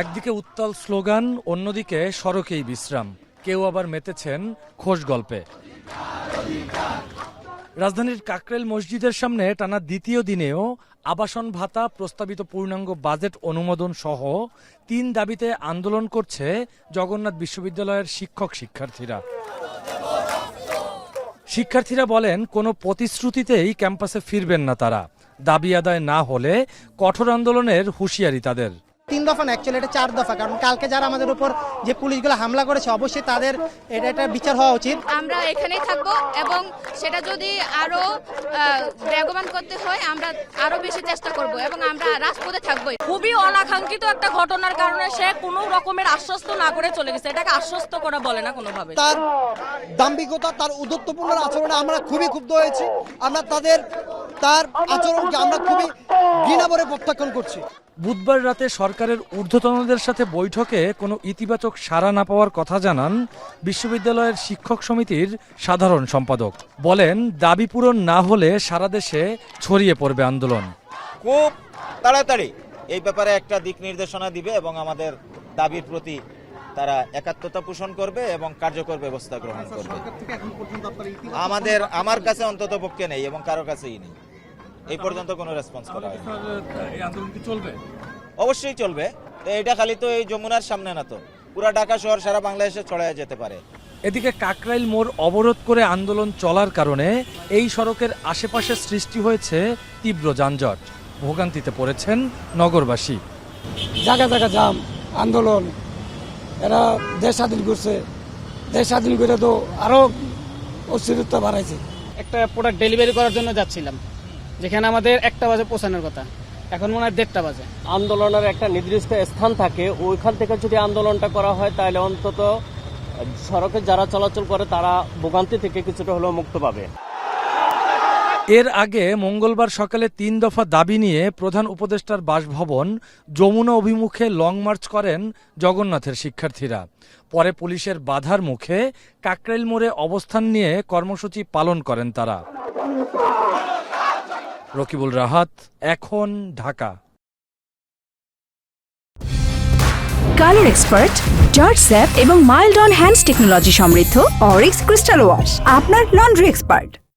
একদিকে উত্তাল স্লোগান, অন্যদিকে সড়কেই বিশ্রাম, কেউ আবার মেতেছেন খোশ গল্পে। রাজধানীর কাকরাইল মসজিদের সামনে টানা দ্বিতীয় দিনেও আবাসন ভাতা, প্রস্তাবিত পূর্ণাঙ্গ বাজেট অনুমোদন সহ 3 দাবিতে আন্দোলন করছে জগন্নাথ বিশ্ববিদ্যালয়ের শিক্ষার্থীরা। শিক্ষার্থীরা বলেন, কোনো প্রতিশ্রুতিতেই ক্যাম্পাসে ফিরবেন না তারা। দাবি আদায় না হলে কঠোর আন্দোলনের হুঁশিয়ারি তাদের। 3 দফা না, অ্যাকচুয়ালি এটা 4 দফা, কারণ কালকে যারা আমাদের উপর যে পুলিশগুলো হামলা করেছে অবশ্যই তাদের এটা বিচার হওয়া উচিত। আমরা এখানেই থাকবো এবং সেটা যদি আরো বেগবান করতে হয় আমরা আরো বেশি চেষ্টা করব এবং আমরা রাজপথে থাকবো। খুবই অনাকাঙ্ক্ষিত একটা ঘটনার কারণে সে কোনো রকমের আশ্বস্ত না করে চলে গেছে। এটাকে আশ্বস্ত করা বলে না কোনোভাবে। তার দাম্ভিকতা, তার উদ্ধত্তপূর্ণ আচরণে আমরা খুবই ক্ষুব্ধ হয়েছি। আমরা তার আচরণকে আমরা খুবই ঘৃণাভরে প্রত্যাখ্যান করছি। বুধবার রাতে সরকারের ঊর্ধ্বতনদের সাথে বৈঠকে কোনো ইতিবাচক সাড়া না পাওয়ার কথা জানান বিশ্ববিদ্যালয়ের শিক্ষক সমিতির সাধারণ সম্পাদক। বলেন, দাবি পূরণ না হলে সারা দেশে ছড়িয়ে পড়বে আন্দোলন। খুব তাড়াতাড়ি এই ব্যাপারে একটা দিক নির্দেশনা দিবে এবং আমাদের দাবির প্রতি তারা একাত্মতা পোষণ করবে এবং কার্যকর ব্যবস্থা গ্রহণ করবে। আমার কাছে অন্তত পক্ষে নেই এবং কারো কাছেই নেই, এই পর্যন্ত কোনো রেসপন্স করা হয়নি। অবশ্যই চলবে। এটা খালি তো এই যমুনার সামনে না, তো পুরা ঢাকা শহর সারা বাংলাদেশে ছড়ায় যেতে পারে। এদিকে কাকরাইল মোড় অবরোধ করে আন্দোলন চলার কারণে এই সড়কের আশেপাশে সৃষ্টি হয়েছে তীব্র যানজট। ভোগান্তিতে পড়েছেন নগরবাসী। জায়গা জায়গা জাম, আন্দোলন, এরা দেশ স্বাধীন করছে, দেশ স্বাধীন করে তো আরো অস্থিরতা বাড়াইছে। একটা প্রোডাক্ট ডেলিভারি করার জন্য যাচ্ছিলাম, যেখানে আমাদের 1টা বাজে পৌঁছানোর কথা, এখন মনে হয় 1:30 বাজে। আন্দোলনের একটা নির্দিষ্ট স্থান থাকে, ওইখান থেকে যদি আন্দোলনটা করা হয় তাহলে অন্তত সড়কে যারা চলাচল করে তারা ভোগান্তি থেকে কিছুটা হলেও মুক্ত পাবে। এর আগে মঙ্গলবার সকালে 3 দফা দাবি নিয়ে প্রধান উপদেষ্টার বাসভবন যমুনা অভিমুখে লং মার্চ করেন জগন্নাথের শিক্ষার্থীরা। পরে পুলিশের বাধার মুখে কাকরাইল মোড়ে অবস্থান নিয়ে কর্মসূচি পালন করেন তারা। রকিবুল রাহাত, এখন, Dhaka. Colour expert, George sap এবং মাইল্ড অন হ্যান্ডস টেকনোলজি সমৃদ্ধ অরিক্স ক্রিস্টাল ওয়াশ, আপনার লন্ড্রি এক্সপার্ট।